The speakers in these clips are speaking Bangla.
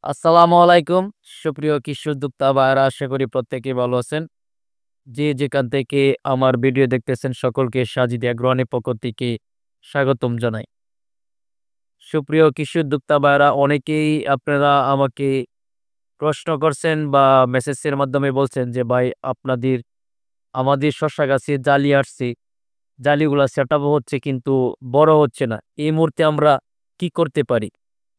আসসালামু আলাইকুম। সুপ্রিয় কৃষি উদ্যোক্তা ভাইয়েরা আশা করি প্রত্যেকেই ভালো আছেন। যে যেখান থেকে আমার ভিডিও দেখতেছেন সকলকে সাজিদ এগ্রোয়ানির পক্ষ থেকে স্বাগতম জানাই। সুপ্রিয় কৃষি উদ্যোক্তা ভাইয়েরা অনেকেই আপনারা আমাকে প্রশ্ন করছেন বা মেসেজের মাধ্যমে বলছেন যে ভাই আমাদের শসা গাছে জালি আসছে। জালিগুলা সেটআপ হচ্ছে কিন্তু বড় হচ্ছে না। এই মুহূর্তে আমরা কি করতে পারি?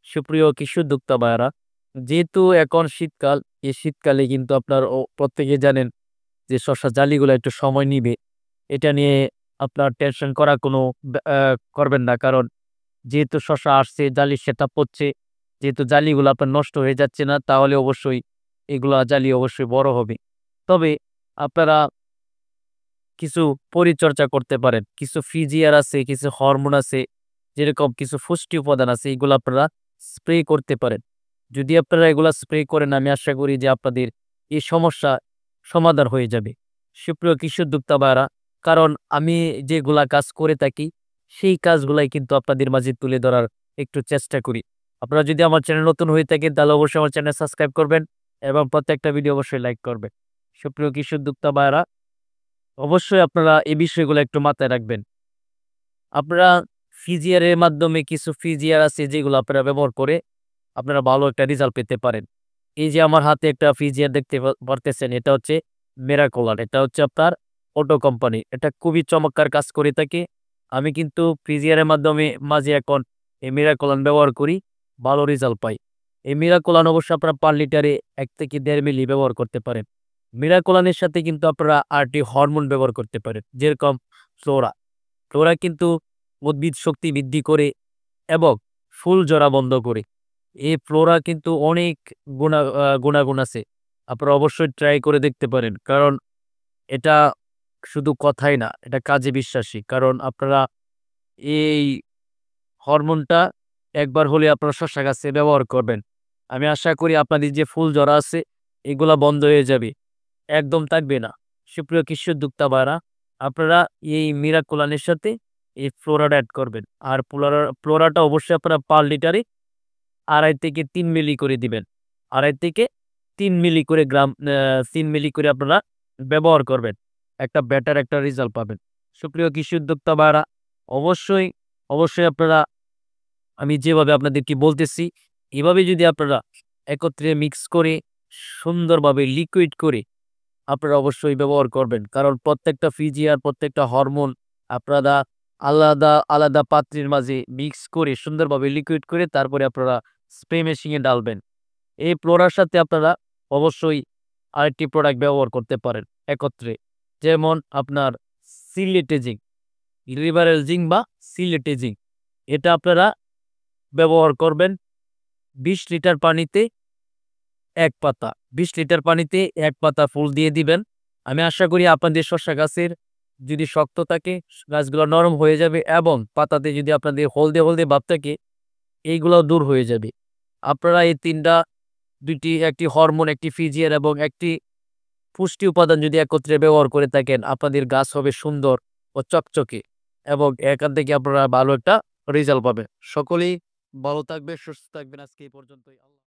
সুপ্রিয় কৃষি উদ্যোক্তা ভাইয়েরা, যেহেতু এখন শীতকাল, এই শীতকালে কিন্তু আপনার প্রত্যেকে জানেন যে শসা জালিগুলা একটু সময় নিবে। এটা নিয়ে আপনার টেনশন করা কোনো করবেন না। কারণ যেহেতু শসা আসছে, জালি সেটআপ হচ্ছে, যেহেতু জালিগুলা আপনার নষ্ট হয়ে যাচ্ছে না, তাহলে অবশ্যই এগুলা জালি অবশ্যই বড় হবে। তবে আপনারা কিছু পরিচর্যা করতে পারেন। কিছু ফিজিয়ার আছে, কিছু হরমোন আছে, যেরকম কিছু পুষ্টি উপাদান আছে, এগুলো আপনারা স্প্রে করতে পারেন। যদি আপনারা এগুলা স্প্রে করেন, আমি আশা করি যে আপনাদের এই সমস্যা সমাধান হয়ে যাবে। সুপ্রিয় কৃষি উদ্যোক্তা ভাইয়েরা, কারণ আমি যেগুলা কাজ করে থাকি, সেই কাজগুলাই কিন্তু আপনাদের মাঝে তুলে ধরার একটু চেষ্টা করি। আপনারা যদি আমার চ্যানেল নতুন হয়ে থাকেন, তাহলে অবশ্যই আমার চ্যানেল সাবস্ক্রাইব করবেন এবং প্রত্যেকটা ভিডিও অবশ্যই লাইক করবেন। সুপ্রিয় কৃষি উদ্যোক্তা ভাইয়েরা, অবশ্যই আপনারা এই বিষয়গুলো একটু মাথায় রাখবেন। আপনারা ফিজিয়ারের মাধ্যমে কিছু ফিজিয়ার আছে যেগুলো আপনারা ব্যবহার করে আপনারা ভালো একটা রেজাল্ট পেতে পারেন। এই যে আমার হাতে একটা ফিজিয়ার দেখতে পারতেছেন, এটা হচ্ছে মিরাকোলার। এটা হচ্ছে আপনার অটো কোম্পানি। এটা খুবই চমৎকার কাজ করে থাকে। আমি কিন্তু ফিজিয়ারের মাধ্যমে মাঝে এখন এই মিরাকোলান ব্যবহার করি, ভালো রেজাল্ট পাই। এই মিরাকোলান অবশ্যই আপনারা পার লিটারে ১ থেকে ১.৫ মিলি ব্যবহার করতে পারেন। মিরাকোলানের সাথে কিন্তু আপনারা আরেকটি হরমোন ব্যবহার করতে পারেন, যেরকম ফ্লোরা। ফ্লোরা কিন্তু উদ্ভিদ শক্তি বৃদ্ধি করে এবং ফুল ঝরা বন্ধ করে। এই ফ্লোরা কিন্তু অনেক গুণাগুণ আছে। আপনারা অবশ্যই ট্রাই করে দেখতে পারেন। কারণ এটা শুধু কথাই না, এটা কাজে বিশ্বাসী। কারণ আপনারা এই হরমোনটা একবার হলে আপনারা শসা গাছে ব্যবহার করবেন। আমি আশা করি আপনাদের যে ফুল ঝরা আছে, এগুলা বন্ধ হয়ে যাবে। একদম থাকবে না। সুপ্রিয় কৃষি উদ্যোক্তা ভাইরা, আপনারা এই মিরাকুলানের সাথে এই ফ্লোরাটা এড করবেন। আর ফ্লোরাটা অবশ্যই আপনারা পার লিটারে ২.৫ থেকে ৩ মিলি করে দিবেন। ২.৫ থেকে ৩ মিলি করে ৩ মিলি করে আপনারা ব্যবহার করবেন। একটা বেটার একটা রেজাল্ট পাবেন। সুপ্রিয় কৃষি উদ্যোক্তা ভাইরা, অবশ্যই, অবশ্যই আপনারা আমি যেভাবে আপনাদেরকে বলতেছি, এভাবে যদি আপনারা একত্রে মিক্স করে সুন্দরভাবে লিকুইড করে আপনারা অবশ্যই ব্যবহার করবেন। কারণ প্রত্যেকটা ফিজিয়ার, প্রত্যেকটা হরমোন আপনারা আলাদা, আলাদা পাত্রের মাঝে মিক্স করে সুন্দরভাবে লিকুইড করে তারপরে আপনারা স্প্রে মেশিনে ডালবেন। এই ফ্লোরার সাথে আপনারা অবশ্যই আরেকটি প্রোডাক্ট ব্যবহার করতে পারেন একত্রে। যেমন আপনার সিলেটেজিং, লিভারেল জিঙ্ক বা সিলেটেজিং। এটা আপনারা ব্যবহার করবেন ২০ লিটার পানিতে ১ পাতা। ২০ লিটার পানিতে ১ পাতা ফুল দিয়ে দিবেন। আমি আশা করি আপনাদের শসা গাছের যদি শক্ত থাকে, গাছগুলো নরম হয়ে যাবে এবং পাতাতে যদি আপনাদের হলদে, হলদে ভাব থাকে, এইগুলাও দূর হয়ে যাবে। আপনারা এই ৩ টা ২ টি, একটি হরমোন, একটি ফিজিয়ার এবং একটি পুষ্টি উপাদান যদি একত্রে ব্যবহার করে থাকেন, আপনাদের গাছ হবে সুন্দর ও চকচকে এবং এখান থেকে আপনারা ভালো একটা রেজাল্ট পাবেন। সকলেই ভালো থাকবেন, সুস্থ থাকবেন। আজকে এই পর্যন্তই।